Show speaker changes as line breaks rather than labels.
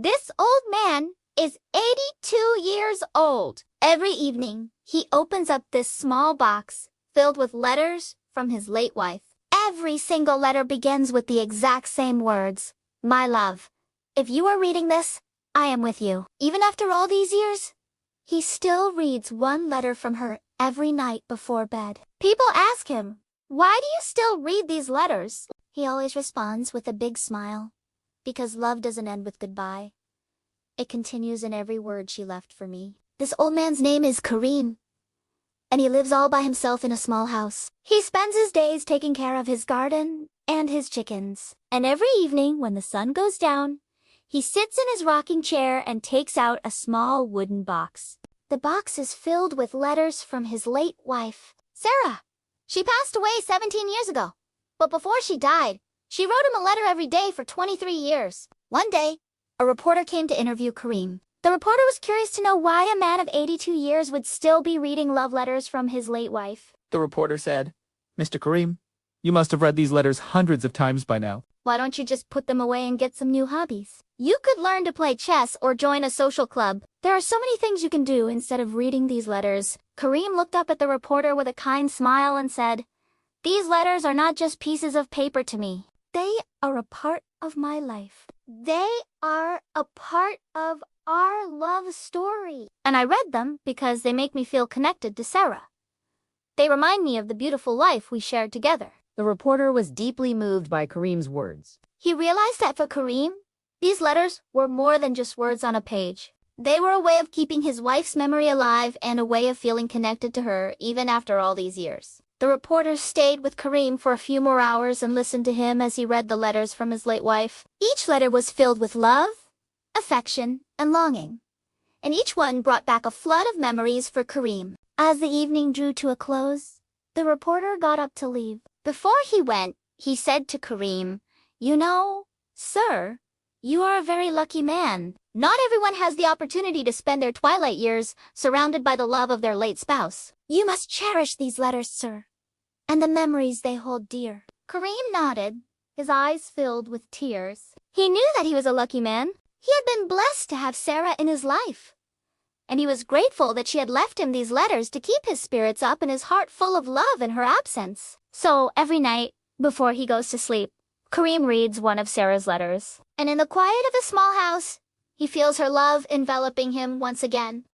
This old man is 82 years old. Every evening, he opens up this small box filled with letters from his late wife. Every single letter begins with the exact same words. My love, if you are reading this, I am with you. Even after all these years, he still reads one letter from her every night before bed. People ask him, why do you still read these letters? He always responds with a big smile. Because love doesn't end with goodbye. It continues in every word she left for me. This old man's name is Kareem, and he lives all by himself in a small house. He spends his days taking care of his garden and his chickens. And every evening when the sun goes down, he sits in his rocking chair and takes out a small wooden box. The box is filled with letters from his late wife, Sarah. She passed away 17 years ago, but before she died, she wrote him a letter every day for 23 years. One day, a reporter came to interview Kareem. The reporter was curious to know why a man of 82 years would still be reading love letters from his late wife.
The reporter said, Mr. Kareem, you must have read these letters hundreds of times by now.
Why don't you just put them away and get some new hobbies? You could learn to play chess or join a social club. There are so many things you can do instead of reading these letters. Kareem looked up at the reporter with a kind smile and said, These letters are not just pieces of paper to me. They are a part of my life. They are a part of our love story. And I read them because they make me feel connected to Sarah. They remind me of the beautiful life we shared together.
The reporter was deeply moved by Kareem's words.
He realized that for Kareem, these letters were more than just words on a page. They were a way of keeping his wife's memory alive and a way of feeling connected to her even after all these years. The reporter stayed with Kareem for a few more hours and listened to him as he read the letters from his late wife. Each letter was filled with love, affection, and longing, and each one brought back a flood of memories for Kareem. As the evening drew to a close, the reporter got up to leave. Before he went, he said to Kareem, You know, sir, you are a very lucky man. Not everyone has the opportunity to spend their twilight years surrounded by the love of their late spouse. You must cherish these letters, sir, and the memories they hold dear. Kareem nodded, his eyes filled with tears. He knew that he was a lucky man. He had been blessed to have Sarah in his life, and he was grateful that she had left him these letters to keep his spirits up and his heart full of love in her absence. So every night, before he goes to sleep, Kareem reads one of Sarah's letters. And in the quiet of a small house, he feels her love enveloping him once again.